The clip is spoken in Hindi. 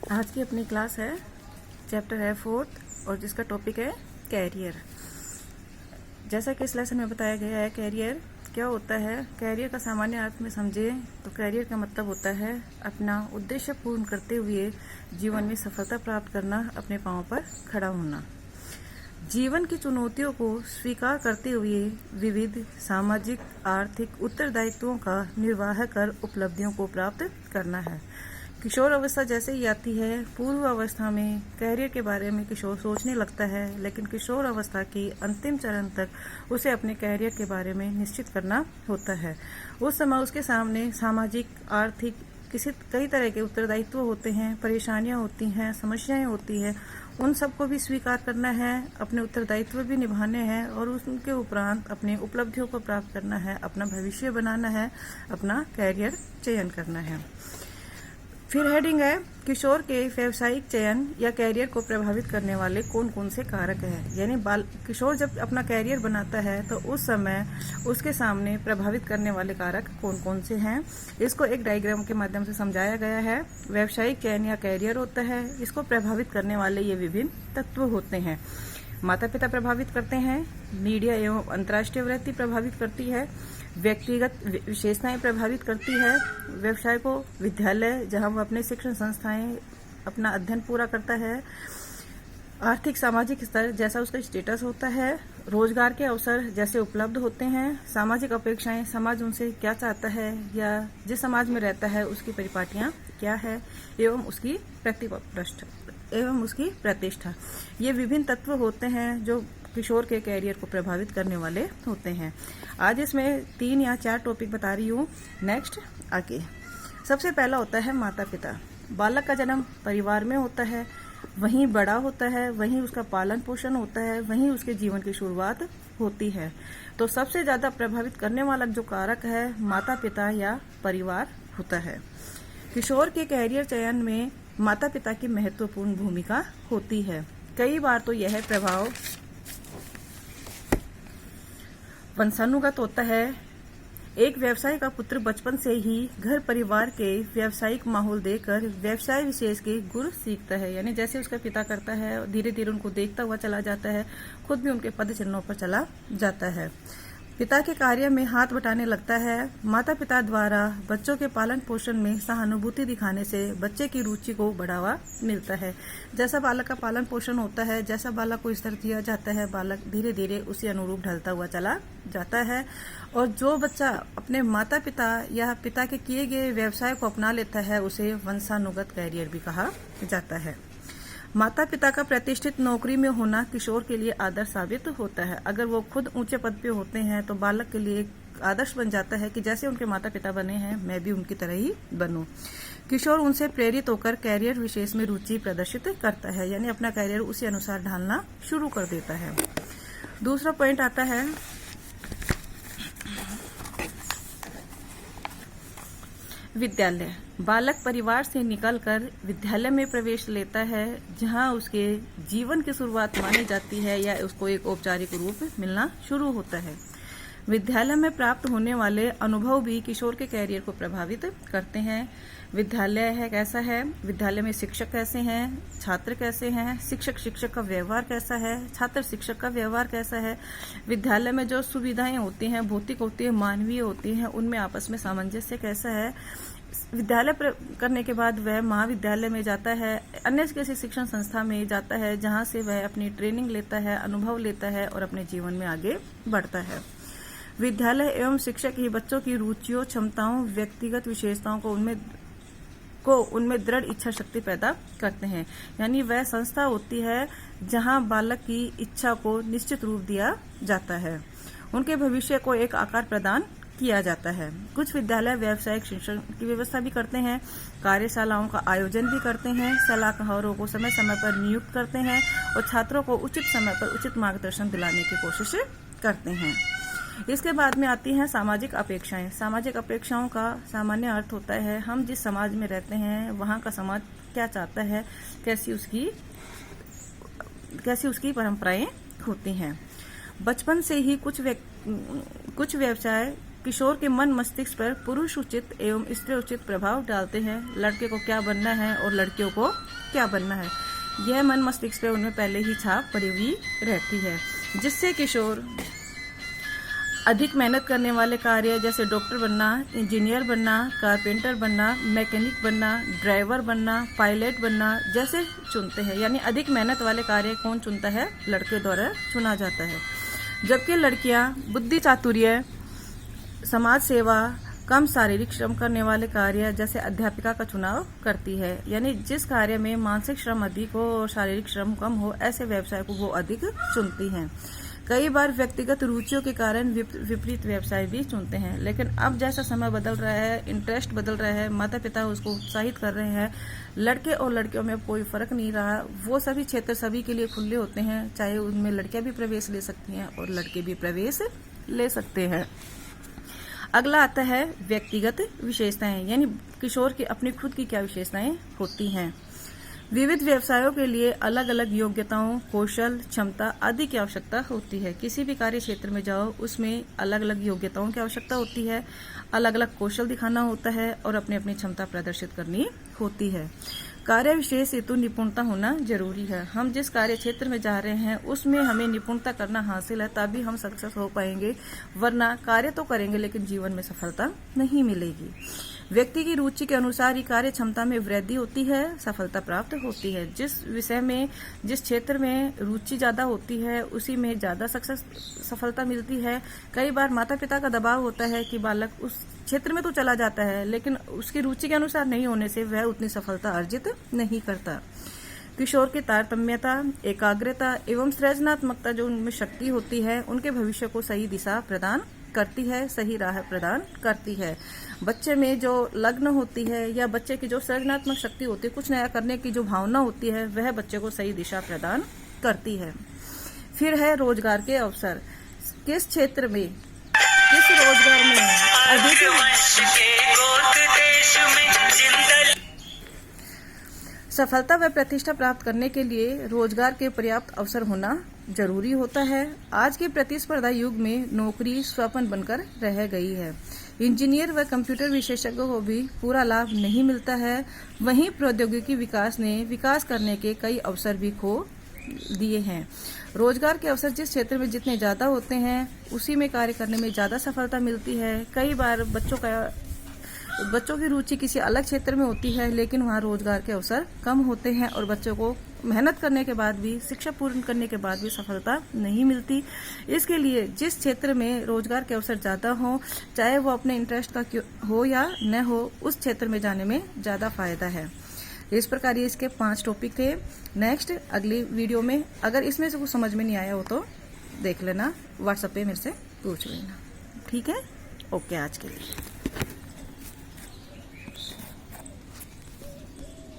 आज की अपनी क्लास है, चैप्टर है 4th और जिसका टॉपिक है कैरियर। जैसा कि इस लेसन में बताया गया है, कैरियर क्या होता है। कैरियर का सामान्य अर्थ में समझे तो कैरियर का मतलब होता है अपना उद्देश्य पूर्ण करते हुए जीवन में सफलता प्राप्त करना, अपने पांव पर खड़ा होना, जीवन की चुनौतियों को स्वीकार करते हुए विविध सामाजिक आर्थिक उत्तरदायित्वों का निर्वाह कर उपलब्धियों को प्राप्त करना है। किशोर अवस्था जैसे ही आती है, पूर्व अवस्था में कैरियर के बारे में किशोर सोचने लगता है, लेकिन किशोर अवस्था की अंतिम चरण तक उसे अपने कैरियर के बारे में निश्चित करना होता है। उस समय उसके सामने सामाजिक आर्थिक कई तरह के उत्तरदायित्व होते हैं, परेशानियां होती हैं, समस्याएं होती हैं। उन सबको भी स्वीकार करना है, अपने उत्तरदायित्व भी निभाने हैं और उनके उपरांत अपने उपलब्धियों को प्राप्त करना है, अपना भविष्य बनाना है, अपना कैरियर चयन करना है। फिर हेडिंग है किशोर के व्यावसायिक चयन या कैरियर को प्रभावित करने वाले कौन कौन से कारक हैं। यानी किशोर जब अपना कैरियर बनाता है तो उस समय उसके सामने प्रभावित करने वाले कारक कौन कौन से हैं, इसको एक डायग्राम के माध्यम से समझाया गया है। व्यावसायिक चयन या कैरियर होता है, इसको प्रभावित करने वाले ये विभिन्न तत्व होते हैं। माता पिता प्रभावित करते हैं, मीडिया एवं अंतर्राष्ट्रीय वृत्ति प्रभावित करती है, व्यक्तिगत विशेषताएं प्रभावित करती है, व्यवसाय को विद्यालय जहां वो अपने शिक्षण संस्थाएं अपना अध्ययन पूरा करता है, आर्थिक सामाजिक स्तर जैसा उसका स्टेटस होता है, रोजगार के अवसर जैसे उपलब्ध होते हैं, सामाजिक अपेक्षाएं समाज उनसे क्या चाहता है या जिस समाज में रहता है उसकी परिपाटियां क्या है, एवं उसकी प्रतिष्ठा। ये विभिन्न तत्व होते हैं जो किशोर के कैरियर को प्रभावित करने वाले होते हैं। आज इसमें 3 या 4 टॉपिक बता रही हूँ। नेक्स्ट आगे सबसे पहला होता है माता पिता। बालक का जन्म परिवार में होता है, वहीं बड़ा होता है, वहीं उसका पालन पोषण होता है, वहीं उसके जीवन की शुरुआत होती है। तो सबसे ज्यादा प्रभावित करने वाला जो कारक है माता पिता या परिवार होता है। किशोर के कैरियर चयन में माता पिता की महत्वपूर्ण भूमिका होती है। कई बार तो यह प्रभाव वंशानुगत होता है। एक व्यवसाय का पुत्र बचपन से ही घर परिवार के व्यावसायिक माहौल देखकर व्यवसाय विशेष के गुण सीखता है। यानी जैसे उसका पिता करता है, धीरे धीरे उनको देखता हुआ चला जाता है, खुद भी उनके पद चिन्हों पर चला जाता है, पिता के कार्य में हाथ बटाने लगता है। माता पिता द्वारा बच्चों के पालन पोषण में सहानुभूति दिखाने से बच्चे की रुचि को बढ़ावा मिलता है। जैसा बालक का पालन पोषण होता है, जैसा बालक को स्तर दिया जाता है, बालक धीरे धीरे उसी अनुरूप ढलता हुआ चला जाता है। और जो बच्चा अपने माता पिता या पिता के किए गए व्यवसाय को अपना लेता है उसे वंशानुगत कैरियर भी कहा जाता है। माता पिता का प्रतिष्ठित नौकरी में होना किशोर के लिए आदर्श साबित होता है। अगर वो खुद ऊंचे पद पे होते हैं तो बालक के लिए एक आदर्श बन जाता है कि जैसे उनके माता पिता बने हैं मैं भी उनकी तरह ही बनूं। किशोर उनसे प्रेरित होकर कैरियर विशेष में रुचि प्रदर्शित करता है, यानी अपना कैरियर उसी अनुसार ढालना शुरू कर देता है। दूसरा पॉइंट आता है विद्यालय। बालक परिवार से निकलकर विद्यालय में प्रवेश लेता है, जहां उसके जीवन की शुरुआत मानी जाती है या उसको एक औपचारिक रूप मिलना शुरू होता है। विद्यालय में प्राप्त होने वाले अनुभव भी किशोर के कैरियर को प्रभावित करते हैं। विद्यालय है कैसा है, विद्यालय में शिक्षक कैसे हैं, छात्र कैसे हैं, शिक्षक का व्यवहार कैसा है, छात्र शिक्षक का व्यवहार कैसा है, विद्यालय में जो सुविधाएं होती हैं भौतिक होती है, मानवीय होती हैं, उनमें आपस में सामंजस्य कैसा है। विद्यालय करने के बाद वह महाविद्यालय में जाता है, अन्य किसी शिक्षण संस्था में जाता है, जहां से वह अपनी ट्रेनिंग लेता है, अनुभव लेता है और अपने जीवन में आगे बढ़ता है। विद्यालय एवं शिक्षक ही बच्चों की रुचियों, क्षमताओं, व्यक्तिगत विशेषताओं को उनमें दृढ़ इच्छा शक्ति पैदा करते हैं। यानी वह संस्था होती है जहां बालक की इच्छा को निश्चित रूप दिया जाता है, उनके भविष्य को एक आकार प्रदान किया जाता है। कुछ विद्यालय व्यावसायिक शिक्षण की व्यवस्था भी करते हैं, कार्यशालाओं का आयोजन भी करते हैं, सलाहकारों को समय समय पर नियुक्त करते हैं और छात्रों को उचित समय पर उचित मार्गदर्शन दिलाने की कोशिश करते हैं। इसके बाद में आती हैं सामाजिक अपेक्षाएं। सामाजिक अपेक्षाओं का सामान्य अर्थ होता है हम जिस समाज में रहते हैं वहां का समाज क्या चाहता है, कैसी उसकी परंपराएं होती हैं। बचपन से ही कुछ व्यवसाय किशोर के मन मस्तिष्क पर पुरुष उचित एवं स्त्री उचित प्रभाव डालते हैं। लड़के को क्या बनना है और लड़कियों को क्या बनना है, यह मन मस्तिष्क पर उनमें पहले ही छाप पड़ी हुई रहती है, जिससे किशोर अधिक मेहनत करने वाले कार्य जैसे डॉक्टर बनना, इंजीनियर बनना, कारपेंटर बनना, मैकेनिक बनना, ड्राइवर बनना, पायलट बनना जैसे चुनते हैं। यानी अधिक मेहनत वाले कार्य कौन चुनता है, लड़के द्वारा चुना जाता है। जबकि लड़कियां बुद्धि चातुर्य, समाज सेवा, कम शारीरिक श्रम करने वाले कार्य जैसे अध्यापिका का चुनाव करती है। यानी जिस कार्य में मानसिक श्रम अधिक हो और शारीरिक श्रम कम हो, ऐसे व्यवसाय को वो अधिक चुनती हैं। कई बार व्यक्तिगत रुचियों के कारण विपरीत व्यवसाय भी चुनते हैं। लेकिन अब जैसा समय बदल रहा है, इंटरेस्ट बदल रहा है, माता पिता उसको उत्साहित कर रहे हैं, लड़के और लड़कियों में कोई फर्क नहीं रहा। वो सभी क्षेत्र सभी के लिए खुले होते हैं, चाहे उनमें लड़कियां भी प्रवेश ले सकती हैं और लड़के भी प्रवेश ले सकते हैं। अगला आता है व्यक्तिगत विशेषताएं, यानी किशोर की अपनी खुद की क्या विशेषताएं होती हैं। विविध व्यवसायों के लिए अलग अलग योग्यताओं, कौशल, क्षमता आदि की आवश्यकता होती है। किसी भी कार्य क्षेत्र में जाओ, उसमें अलग अलग योग्यताओं की आवश्यकता होती है, अलग अलग कौशल दिखाना होता है और अपनी अपनी क्षमता प्रदर्शित करनी होती है। कार्य विशेष हेतु निपुणता होना जरूरी है। हम जिस कार्य क्षेत्र में जा रहे हैं उसमें हमें निपुणता करना हासिल है, तभी हम सक्सेस हो पाएंगे, वरना कार्य तो करेंगे लेकिन जीवन में सफलता नहीं मिलेगी। व्यक्ति की रुचि के अनुसार ही कार्य क्षमता में वृद्धि होती है, सफलता प्राप्त होती है। जिस विषय में, जिस क्षेत्र में रुचि ज्यादा होती है उसी में ज्यादा सफलता मिलती है। कई बार माता पिता का दबाव होता है कि बालक उस क्षेत्र में तो चला जाता है, लेकिन उसकी रुचि के अनुसार नहीं होने से वह उतनी सफलता अर्जित नहीं करता। किशोर की तारतम्यता, एकाग्रता एवं सृजनात्मकता जो उनमें शक्ति होती है, उनके भविष्य को सही दिशा प्रदान करती है, सही राह प्रदान करती है। बच्चे में जो लग्न होती है या बच्चे की जो सृजनात्मक शक्ति होती है, कुछ नया करने की जो भावना होती है, वह बच्चे को सही दिशा प्रदान करती है। फिर है रोजगार के अवसर। किस क्षेत्र में, किस रोजगार में अधिक सफलता व प्रतिष्ठा प्राप्त करने के लिए रोजगार के पर्याप्त अवसर होना जरूरी होता है। आज के प्रतिस्पर्धा युग में नौकरी स्वप्न बनकर रह गई है। इंजीनियर व कंप्यूटर विशेषज्ञों को भी पूरा लाभ नहीं मिलता है। वहीं प्रौद्योगिकी विकास ने विकास करने के कई अवसर भी खो दिए हैं। रोजगार के अवसर जिस क्षेत्र में जितने ज्यादा होते हैं, उसी में कार्य करने में ज्यादा सफलता मिलती है। कई बार बच्चों की रुचि किसी अलग क्षेत्र में होती है, लेकिन वहाँ रोजगार के अवसर कम होते हैं और बच्चों को मेहनत करने के बाद भी, शिक्षा पूर्ण करने के बाद भी सफलता नहीं मिलती। इसके लिए जिस क्षेत्र में रोजगार के अवसर ज्यादा हो, चाहे वो अपने इंटरेस्ट का हो या न हो, उस क्षेत्र में जाने में ज्यादा फायदा है। इस प्रकार ये इसके 5 टॉपिक थे। नेक्स्ट अगली वीडियो में अगर इसमें से कुछ समझ में नहीं आया हो तो देख लेना, व्हाट्सएप पे मेरे से पूछ लेना। ठीक है, ओके आज के लिए।